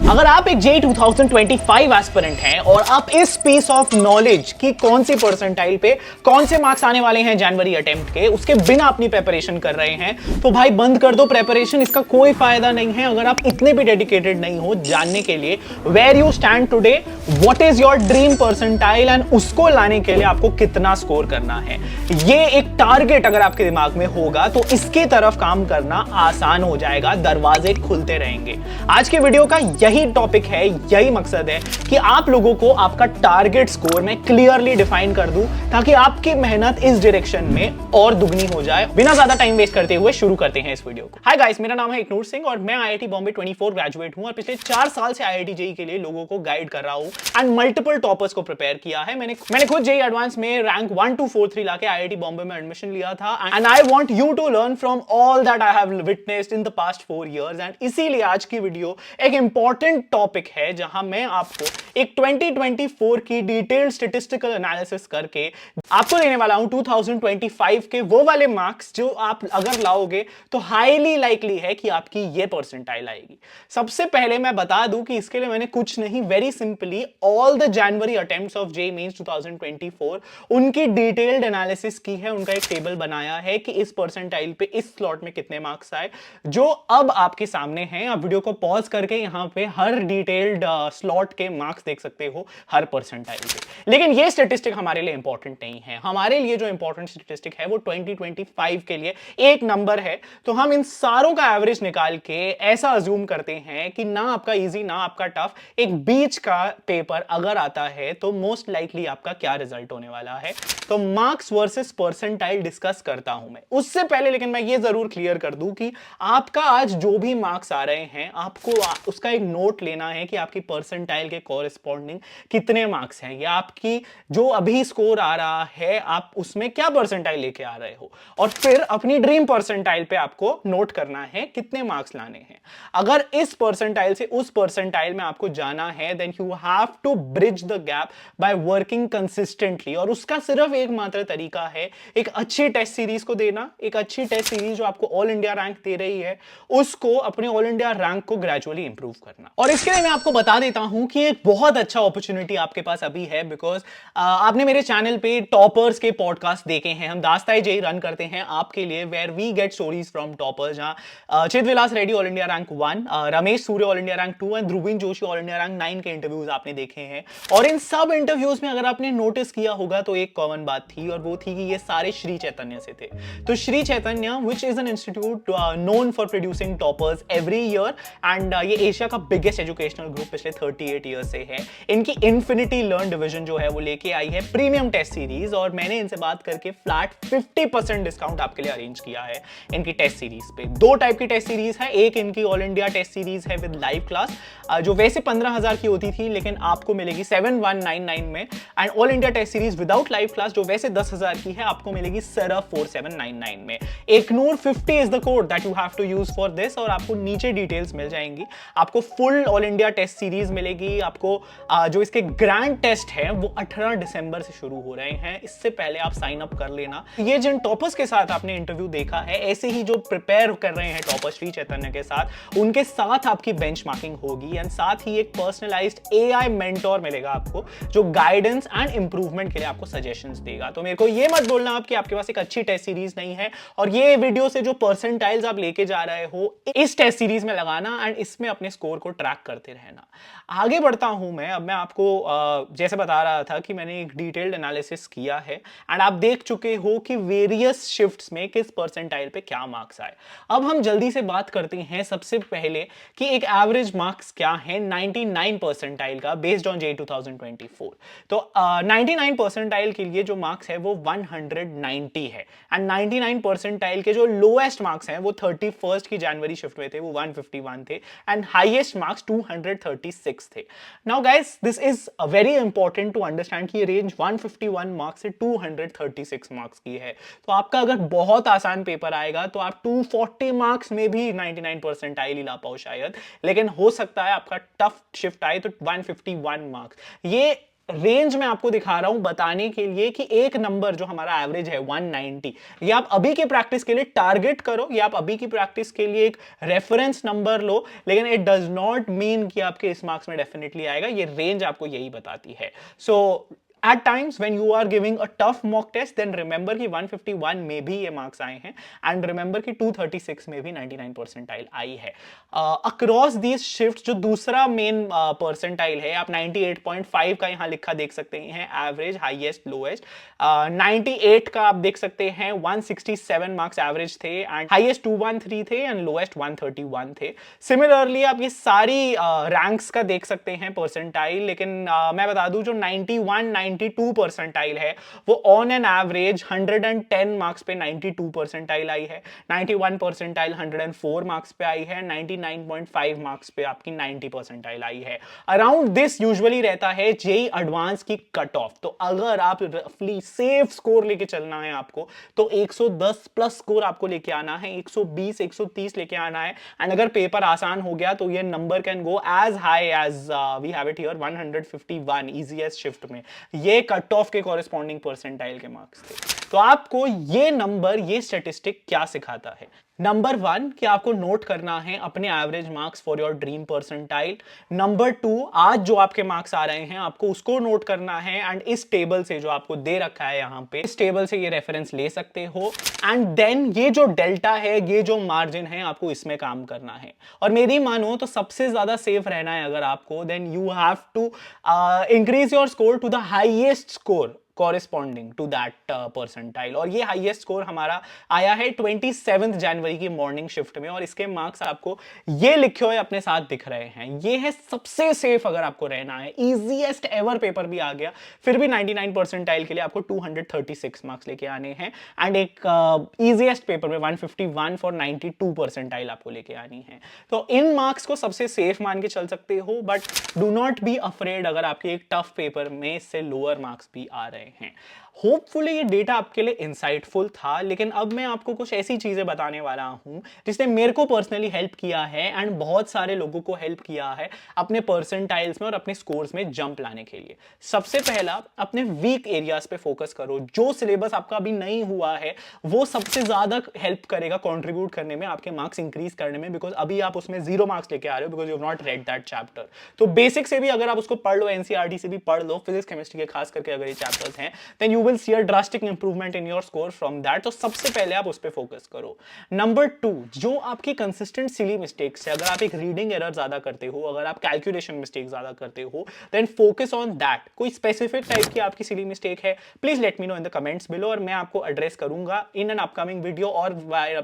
अगर आप एक जे 2025 एस्पिरेंट हैं और आप इस पीस ऑफ नॉलेज की कौन सी परसेंटाइल पे कौन से मार्क्स आने वाले हैं जनवरी अटेम्प्ट के, उसके बिना अपनी प्रिपरेशन कर रहे हैं, तो भाई बंद कर दो प्रिपरेशन। इसका कोई फायदा नहीं है अगर आप इतने भी डेडिकेटेड नहीं हो जानने के लिए where you stand today, what is your dream percentile and उसको लाने के लिए आपको कितना स्कोर करना है। ये एक टारगेट अगर आपके दिमाग में होगा तो इसकी तरफ काम करना आसान हो जाएगा, दरवाजे खुलते रहेंगे। आज के वीडियो का यही टॉपिक है, यही मकसद है कि आप लोगों को आपका टारगेट स्कोर मैं क्लियरली डिफाइन कर दूं ताकि आपकी मेहनत इस डायरेक्शन में और दुगनी हो जाए। बिना ज्यादा टाइम वेस्ट करते हुए शुरू करते हैं इस वीडियो को। हाय गाइस, मेरा नाम है इकनूर सिंह और मैं आईआईटी बॉम्बे 24 ग्रेजुएट हूं और पिछले 4 साल से आईआईटी जेईई के लिए लोगों को गाइड कर रहा हूं एंड मल्टीपल टॉपर्स को प्रिपेयर किया है। मैंने खुद जेईई एडवांस में रैंक 1 2 4 3 लाके आईआईटी बॉम्बे में एडमिशन लिया था and I want you to learn from all that I have witnessed in the past 4 years. And इसीलिए आज की वीडियो एक इंपॉर्टेंट टॉपिक है जहां मैं आपको एक 2024 की डिटेल्ड स्टैटिस्टिकल एनालिसिस करके आपको देने वाला हूं 2025 के वो वाले मार्क्स जो आप अगर लाओगे तो हाईली लाइकली है कि आपकी ये परसेंटाइल आएगी। सबसे पहले मैं बता दूं कि इसके लिए मैंने कुछ नहीं, very simply all the January attempts of JEE Mains 2024 उनकी डिटेल्ड एनालिसिस की है, उनका एक टेबल बनाया है कि इस परसेंटाइल पे इस स्लॉट में कितने मार्क्स आए, जो अब आपके सामने हैं। आप वीडियो को पॉज करके यहां पे हर डिटेल्ड स्लॉट के मार्क्स देख सकते हो हर परसेंटाइल पे। लेकिन ये स्टैटिस्टिक हमारे लिए इंपॉर्टेंट नहीं है। हमारे लिए जो इंपॉर्टेंट स्टैटिस्टिक है वो 2025 के लिए एक नंबर है। तो हम इन सारों का एवरेज निकाल के ऐसा अज्यूम करते हैं कि ना आपका इजी ना आपका टफ, एक बीच का पेपर अगर आता है तो मोस्ट लाइकली आपका क्या रिजल्ट होने वाला है। तो मार्क्स वर्सेस परसेंटाइल डिस्कस करता हूं मैं। उससे पहले लेकिन मैं ये जरूर क्लियर कर दूं कि आपका आज जो भी मार्क्स आ रहे हैं आपको उसका एक नोट लेना है कि आपकी परसेंटाइल के कॉरेस्पॉन्डिंग कितने मार्क्स हैं, या आपकी जो अभी स्कोर आ रहा है आप उसमें क्या परसेंटाइल लेके आ रहे हो, और फिर अपनी ड्रीम परसेंटाइल पे आपको नोट करना है कितने मार्क्स लाने हैं। अगर इस परसेंटाइल से उस परसेंटाइल में आपको जाना है then you have to bridge the gap by working consistently. और उसका सिर्फ एकमात्र तरीका है एक अच्छी टेस्ट सीरीज को देना, एक अच्छी टेस्ट सीरीज जो आपको ऑल इंडिया रैंक दे रही है उसको अपने ऑल इंडिया रैंक को ग्रेजुअली इंप्रूव करना। और इसके लिए मैं आपको बता देता हूं कि एक बहुत अच्छा अपॉर्चुनिटी आपके पास अभी है, बिकॉज आपने मेरे चैनल पे टॉपर्स के पॉडकास्ट देखे हैं। हम दास्ताए जेईई रन करते हैं आपके लिए, where we get stories from toppers, जहां Chit Vilas Reddy all India rank 1, Ramesh Surya all India rank 2 and Dhruvin Joshi all India rank 9 के इंटरव्यूज आपने देखे हैं। और इन सब इंटरव्यूज में अगर आपने नोटिस किया होगा तो एक कॉमन बात थी, और वो थी कि ये सारे श्री चैतन्य से थे। तो Shri Chaitanya which is an institute known for producing toppers every year and ये एशिया का बिगेस्ट एजुकेशनल ग्रुप पिछले 38 ईयर से है। इनकी इन्फिनिटी लर्न डिवीजन जो है वो लेके आई है प्रीमियम टेस्ट सीरीज, और मैंने इनसे बात करके फ्लैट 50% डिस्काउंट आपके लिए अरेंज किया है इनकी टेस्ट सीरीज पे। 2 टाइप की टेस्ट सीरीज है, एक इनकी ऑल इंडिया टेस्ट सीरीज है विद लाइव क्लास जो वैसे 15,000 की होती थी लेकिन आपको मिलेगी 7199 में, and all India test series without live class जो वैसे 10,000 की है आपको मिलेगी सिर्फ 4799 में। Ignore 50 is the code that you have to use for this, और आपको नीचे डिटेल्स मिल जाएंगी। आपको full all India test series मिलेगी। आपको जो इसके ग्रैंड टेस्ट है वो 18 दिसंबर से शुरू हो रहे हैं, इससे पहले आप साइन अप कर लेना। ये जिन टॉपर्स के साथ आपने इंटरव्यू देखा है, ऐसे ही जो प्रिपेयर कर रहे हैं टॉपर श्री चैतन्य के साथ, उनके साथ आपकी बेंचमार्किंग होगी एंड साथ ही एक पर्सनलाइज्ड एआई मेंटोर मिलेगा आपको जो गाइडेंस एंड इंप्रूवमेंट के लिए आपको सजेशंस देगा। तो मेरे को ये मत बोलना आप कि आपके पास एक अच्छी टेस्ट सीरीज नहीं है, और ये वीडियो से जो परसेंटाइल्स आप लेके जा रहे हो इस टेस्ट सीरीज में लगाना एंड इसमें अपने स्कोर को ट्रैक करते रहना। आगे बढ़ता हूं मैं। अब मैं आपको जैसे बता रहा था कि मैंने एक डिटेल्ड एनालिसिस किया है एंड आप देख चुके हो कि वेरियस शिफ्ट्स में किस परसेंटाइल पे क्या मार्क्स आए। अब हम जल्दी से बात करते हैं सबसे पहले कि एक एवरेज मार्क्स क्या है 99 परसेंटाइल का बेस्ड ऑन जेईई 2024। तो 99 परसेंटाइल के लिए जो मार्क्स है वो 190 है एंड 99 परसेंटाइल के जो लोएस्ट मार्क्स हैं वो 31 की जनवरी शिफ्ट में थे, वो 151 थे एंड हाईएस्ट मार्क्स 236 थे। Now guys this is very important to understand कि ये रेंज 151 मार्क्स से 236 मार्क्स की है। तो आपका अगर बहुत आसान पेपर आएगा तो आप 240 मार्क्स में भी 99 परसेंटाइल ही ला पाओ शायद, लेकिन हो सकता है आपका टफ शिफ्ट आए तो 151 मार्क्स। ये रेंज में आपको दिखा रहा हूं बताने के लिए कि एक नंबर जो हमारा एवरेज है 190, ये आप अभी की प्रैक्टिस के लिए टारगेट करो, ये आप अभी की प्रैक्टिस के लिए एक रेफरेंस नंबर लो, लेकिन इट डज नॉट मीन कि आपके इस मार्क्स में डेफिनेटली आएगा। ये रेंज आपको यही बताती है। सो at times when you are giving a tough mock test, then remember कि 151 में भी ये मार्क्स आए हैं, and remember कि 236 में भी 99 परसेंटाइल आई है। अक्रॉस दीज शिफ्ट जो दूसरा मेन परसेंटाइल है, आप 98.5 का यहाँ लिखा देख सकते हैं, एवरेज, हाईएस्ट, लोएस्ट। 98 का आप देख सकते हैं 167 मार्क्स एवरेज थे, एंड हाईएस्ट 213 थे एंड लोएस्ट 131 थे। सिमिलरली आप ये सारी रैंक्स का देख सकते हैं परसेंटाइल, लेकिन मैं बता दूं जो 91 92 परसेंटाइल है वो ऑन एन एवरेज 110 मार्क्स पे 92 परसेंटाइल आई है, 91 परसेंटाइल 104 मार्क्स पे आई है, 99.5 मार्क्स पे आपकी 90 परसेंटाइल आई है। अराउंड दिस यूजुअली रहता है जेईई एडवांस की कट ऑफ। तो अगर आप रफली सेफ स्कोर लेके चलना है आपको, तो 110 प्लस स्कोर आपको लेके आना है, 120 130 लेके आना है, एंड अगर पेपर आसान हो गया तो ये number can go as high as we have it here 151 easiest shift में। ये कट ऑफ के कॉरेस्पॉन्डिंग परसेंटाइल के मार्क्स थे। तो आपको ये नंबर, ये स्टैटिस्टिक क्या सिखाता है? नंबर 1 कि आपको नोट करना है अपने average marks for your dream percentile. Number 2, आज जो आपके मार्क्स आ रहे हैं आपको उसको नोट करना है, एंड इस टेबल से जो आपको दे रखा है यहां पे, इस टेबल से ये रेफरेंस ले सकते हो, एंड देन ये जो डेल्टा है, ये जो मार्जिन है, आपको इसमें काम करना है। और मेरी मानो तो सबसे ज्यादा सेफ रहना है अगर आपको, then you have to increase your score to the highest score corresponding to that percentile. और ये हाईएस्ट स्कोर हमारा आया है 27 जनवरी की मॉर्निंग शिफ्ट में, और इसके मार्क्स आपको ये लिखे हुए अपने साथ दिख रहे हैं। ये है सबसे सेफ अगर आपको रहना है। इजीएस्ट एवर पेपर भी आ गया, फिर भी 99 परसेंटाइल के लिए आपको 236 मार्क्स लेके आने हैं, एंड एक इजीएस्ट पेपर में 151 फॉर 92 परसेंटाइल आपको लेके आनी है। तो इन मार्क्स को सबसे सेफ मान के चल सकते हो, but do not be afraid अगर आपके एक टफ पेपर में इससे लोअर मार्क्स भी आ रहे हैं। होपफुली ये डेटा आपके लिए इंसाइटफुल था, लेकिन अब मैं आपको कुछ ऐसी चीजें बताने वाला हूं जिसने मेरे को पर्सनली हेल्प किया है, एंड बहुत सारे लोगों को हेल्प किया है अपने परसेंटाइल्स में और अपने स्कोर्स में जंप लाने के लिए। सबसे पहला, अपने वीक एरियाज पे फोकस करो। जो सिलेबस आपका अभी नहीं हुआ है वो सबसे ज्यादा हेल्प करेगा कंट्रीब्यूट करने में, आपके मार्क्स इंक्रीज करने में, बिकॉज अभी आप उसमें 0 मार्क्स लेके आ रहे हो because you have not read that chapter. तो बेसिक से भी अगर आप उसको पढ़ लो, एनसीईआरटी से भी पढ़ लो, फिजिक्स केमिस्ट्री के खास करके अगर ये चैप्टर्स हैं, then you will see a drastic improvement in your score from that। तो सबसे पहले आप उस पे फोकस करो। नंबर 2, जो आपकी कंसिस्टेंट सिली मिस्टेक्स है, अगर आप एक रीडिंग एरर ज्यादा करते हो, अगर आप कैलकुलेशन मिस्टेक ज्यादा करते हो, देन फोकस ऑन दैट। कोई स्पेसिफिक टाइप की आपकी सिली मिस्टेक है, please let me know in the comments below, और मैं आपको एड्रेस करूंगा इन एन अपकमिंग वीडियो और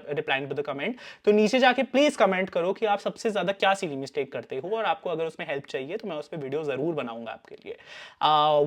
रिप्लाइंग टू द कमेंट। तो नीचे जाके प्लीज कमेंट करो कि आप सबसे ज्यादा क्या सिली मिस्टेक करते हो, और आपको अगर उसमें हेल्प चाहिए तो मैं उस पर वीडियो जरूर बनाऊंगा आपके लिए।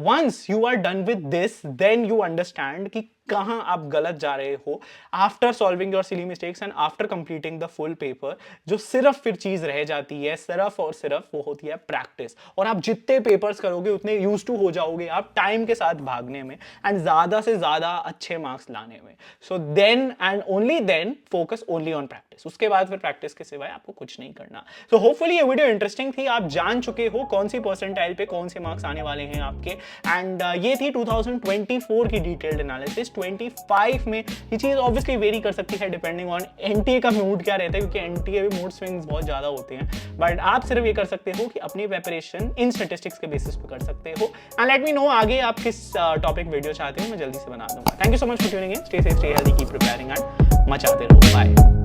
Once you are done with this, then you understand कि कहां आप गलत जा रहे हो। After solving your silly mistakes and after completing the full paper, जो सिर्फ फिर चीज रह जाती है सिर्फ और सिर्फ वो होती है प्रैक्टिस। और आप जितने पेपर्स करोगे उतने यूज टू हो जाओगे आप टाइम के साथ भागने में, एंड ज्यादा से ज्यादा अच्छे मार्क्स लाने में। So then and only then focus only on practice. उसके बाद फिर प्रैक्टिस के सिवाय आपको कुछ नहीं करना। सो होपफुली ये वीडियो इंटरेस्टिंग थी, आप जान चुके हो कौन सी परसेंटाइल पे कौन से मार्क्स आने वाले हैं आपके, एंड ये थी 2024 की डिटेल्ड एनालिसिस। 25 में ये चीज ऑब्वियसली वेरी कर सकती है डिपेंडिंग ऑन एनटीए का मूड क्या रहता है, क्योंकि एनटीए में मूड स्विंग्स बहुत ज्यादा होते हैं, बट आप सिर्फ ये कर सकते हो कि अपनी प्रिपरेशन इन स्टैटिस्टिक्स के बेसिस पे कर सकते हो। एंड लेट मी नो आगे आप किस टॉपिक वीडियो चाहते हो, मैं जल्दी से बना दूंगा। Thank you so much for tuning in. Stay safe, stay healthy, keep preparing and मचाते रहो। बाय।